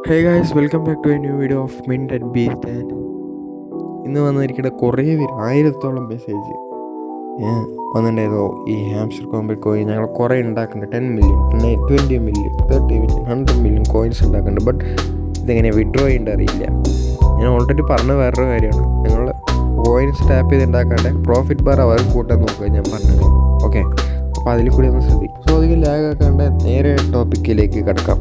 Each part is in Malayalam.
Hey guys, welcome back to a new video of mint at beat. And ഇന്ന് വന്നിരിക്കുന്ന കുറേ പേര് 1000-ഓളം മെസ്സേജ് വന്നിട്ടുണ്ടായിരുന്നു. ഈ ഹാംസ്റ്റർ കോംബാറ്റ് കോയിൻ ഞങ്ങൾ കുറേ ഉണ്ടാക്കുന്നുണ്ട്. 10 million, 20 million, 30 million, 100 million coins ഉണ്ടാക്കുന്നുണ്ട്. ബട്ട് ഇതെങ്ങനെ വിഡ്രോ ചെയ്യേണ്ട അറിയില്ല. ഞാൻ ഓൾറെഡി പറഞ്ഞ വേറൊരു കാര്യമാണ്, നിങ്ങൾ കോയിൻസ് ടാപ്പ് ചെയ്ത് ഉണ്ടാക്കാണ്ട് പ്രോഫിറ്റ് ബാർ അവർ കൂട്ടാൻ നോക്കുക. ഞാൻ പറഞ്ഞത് ഓക്കെ. അപ്പോൾ അതിൽ കൂടി ഒന്ന് ശ്രദ്ധിക്കും. സോ അധികം ലാഗ് ആക്കാണ്ട് നേരെ ടോപ്പിക്കിലേക്ക് കിടക്കാം.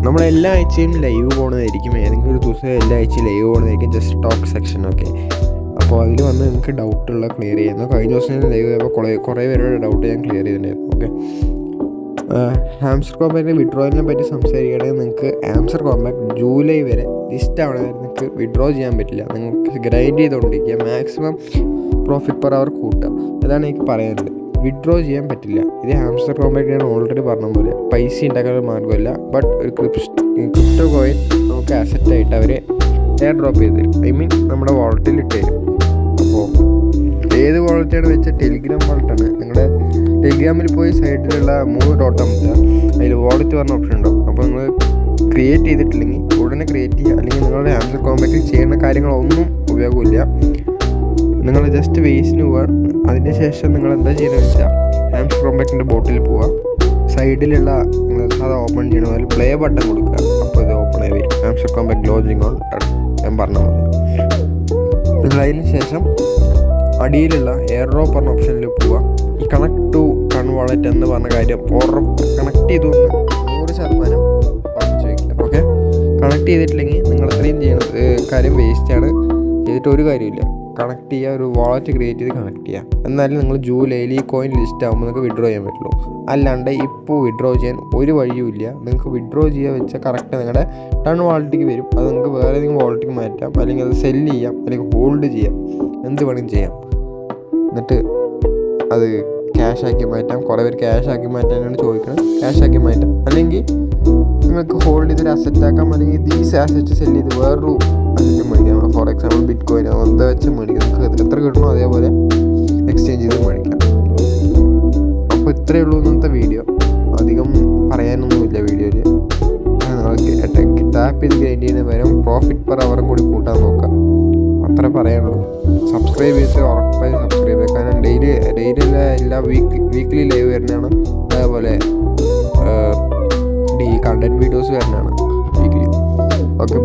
നമ്മളെല്ലാ ആഴ്ചയും ലൈവ് പോകുന്നതായിരിക്കും. ഏതെങ്കിലും ഒരു ദിവസം എല്ലാ ആഴ്ചയും ലൈവ് പോകുന്നതായിരിക്കും. Just talk section. ഓക്കെ. അപ്പോൾ അതിൽ വന്ന് നിങ്ങൾക്ക് ഡൗട്ടുള്ള ക്ലിയർ ചെയ്യുന്നു. കഴിഞ്ഞ ദിവസം ഞാൻ ലൈവ് ചെയ്യുമ്പോൾ കുറേ പേരുടെ ഡൗട്ട് ഞാൻ ക്ലിയർ ചെയ്തിട്ടുണ്ടായിരുന്നു. ഓക്കെ. ഹാംസ്റ്റർ കോംബാറ്റിൻ്റെ വിഡ്രോയിനെ പറ്റി സംസാരിക്കുകയാണെങ്കിൽ നിങ്ങൾക്ക് ഹാംസ്റ്റർ കോംബാറ്റ് ജൂലൈ വരെ ലിസ്റ്റ് ആവണ വരെ നിങ്ങൾക്ക് വിഡ്രോ ചെയ്യാൻ പറ്റില്ല. നിങ്ങൾക്ക് ഗ്രൈൻഡ് ചെയ്തുകൊണ്ടിരിക്കുക, മാക്സിമം പ്രോഫിറ്റ് പെർ അവർ കൂട്ടുക. അതാണ് എനിക്ക് പറയാനുള്ളത്. വിഡ്രോ ചെയ്യാൻ പറ്റില്ല. ഇത് ഹാംസ്റ്റർ കോംബാറ്റ് ഞാൻ ഓൾറെഡി പറഞ്ഞ പോലെ പൈസ ഉണ്ടാക്കാൻ മാർഗ്ഗമില്ല. ബട്ട് ഒരു ക്രിപ്റ്റോ കോയിൻ നമുക്ക് അസറ്റായിട്ട് അവർ എയർ ഡ്രോപ്പ് ചെയ്ത് തരും. ഐ മീൻ നമ്മുടെ വാളറ്റിൽ ഇട്ട് തരും. അപ്പോൾ ഏത് വാളറ്റാണ് വെച്ചാൽ ടെലിഗ്രാം വാളറ്റാണ്. നിങ്ങളുടെ ടെലിഗ്രാമിൽ പോയി സൈഡിലുള്ള 3 ഡോട്ട് അമുക്കുക. അതിൽ വാളറ്റ് പറഞ്ഞ ഓപ്ഷൻ ഉണ്ടാവും. അപ്പോൾ നിങ്ങൾ ക്രിയേറ്റ് ചെയ്തിട്ടില്ലെങ്കിൽ ഉടനെ ക്രിയേറ്റ് ചെയ്യുക. അല്ലെങ്കിൽ നിങ്ങളുടെ ഹാംസ്റ്റർ കോംബാറ്റിൽ ചെയ്യുന്ന കാര്യങ്ങളൊന്നും ഉപയോഗമില്ല. നിങ്ങൾ ജസ്റ്റ് വേസ്റ്റിന് പോവുക. അതിന് ശേഷം നിങ്ങൾ എന്താ ചെയ്യുന്നത് വെച്ചാൽ ഹാംസ്റ്റർ കോംബാറ്റിൻ്റെ ബോട്ടിൽ പോവുക. സൈഡിലുള്ള നിങ്ങൾ സാധാ ഓപ്പൺ ചെയ്യണ പോലെ പ്ലേ ബട്ടൺ കൊടുക്കുക. അപ്പോൾ ഇത് ഓപ്പൺ ആയി വരും. ഹാംസ്റ്റർ കോംബാറ്റ് ലോജിങ് ഓൺ ഞാൻ പറഞ്ഞ പോലെ. നിങ്ങൾ അതിന് ശേഷം അടിയിലുള്ള എയർ ഡ്രോപ്പ് പറഞ്ഞ ഓപ്ഷനിൽ പോവുക. ഈ കണക്ട് ടു ടൺ വാളറ്റ് എന്ന് പറഞ്ഞ കാര്യം കണക്ട് ചെയ്തു 100% ഉറപ്പിച്ച് വയ്ക്കുക. ഓക്കെ. കണക്ട് ചെയ്തിട്ടില്ലെങ്കിൽ നിങ്ങൾ അത്രയും ചെയ്യുന്ന കാര്യം വേസ്റ്റാണ്. ചെയ്തിട്ട് ഒരു കാര്യമില്ല. കണക്ട് ചെയ്യുക, ഒരു വാളറ്റ് ക്രിയേറ്റ് ചെയ്ത് കണക്ട് ചെയ്യുക. എന്നാലും നിങ്ങൾ ജൂലൈയിൽ ഈ കോയിൻ ലിസ്റ്റ് ആകുമ്പോൾ നിങ്ങൾക്ക് വിഡ്രോ ചെയ്യാൻ പറ്റുള്ളൂ. അല്ലാണ്ട് ഇപ്പോൾ വിഡ്രോ ചെയ്യാൻ ഒരു വഴിയുമില്ല. നിങ്ങൾക്ക് വിഡ്രോ ചെയ്യുക വെച്ചാൽ കറക്റ്റ് നിങ്ങളുടെ ടൺ വാളറ്റിലേക്ക് വരും. അത് നിങ്ങൾക്ക് വേറെ ഏതെങ്കിലും വാളറ്റിലേക്ക് മാറ്റാം, അല്ലെങ്കിൽ അത് സെല്ല് ചെയ്യാം, അല്ലെങ്കിൽ ഹോൾഡ് ചെയ്യാം, എന്ത് വേണമെങ്കിലും ചെയ്യാം. എന്നിട്ട് അത് ക്യാഷാക്കി മാറ്റാം. കുറേ പേര് ക്യാഷാക്കി മാറ്റാനാണ് ചോദിക്കുന്നത്. ക്യാഷാക്കി മാറ്റാം, അല്ലെങ്കിൽ നിങ്ങൾക്ക് ഹോൾഡ് ചെയ്തൊരു അസറ്റാക്കാം, അല്ലെങ്കിൽ ദീസ് ആസറ്റ് സെല്ല് ചെയ്ത് വേറൊരു അസറ്റ് മേടിക്കാം. ഫോർ എക്സാമ്പിൾ ബിറ്റ് കോയിൻ എന്താ വെച്ച് മേടിക്കാം. നിങ്ങൾക്ക് എത്ര കിട്ടണോ അതേപോലെ എക്സ്ചേഞ്ച് ചെയ്ത് മേടിക്കാം. അപ്പോൾ ഇത്രയേ ഉള്ളൂ ഇന്നത്തെ വീഡിയോ. അധികം പറയാനൊന്നുമില്ല വീഡിയോയിൽ. നിങ്ങൾക്ക് ടാപ്പ് ചെയ്ത് ഗ്രൈൻഡ് ചെയ്യുന്ന പകരം പ്രോഫിറ്റ് പെർ അവറും കൂടി കൂട്ടാൻ നോക്കാം. അത്ര പറയാനുള്ളൂ. സബ്സ്ക്രൈബ് ചെയ്ത് ഉറപ്പായി സബ്സ്ക്രൈബ് ചെയ്യുക. കാരണം ഡെയിലി എല്ലാ വീക്ക്ലി ലൈവ് വരുന്നതാണ്. അതേപോലെ കണ്ടൻറ് വീഡിയോസ് വരുന്നതാണ് വീക്ക്ലി. ഓക്കെ.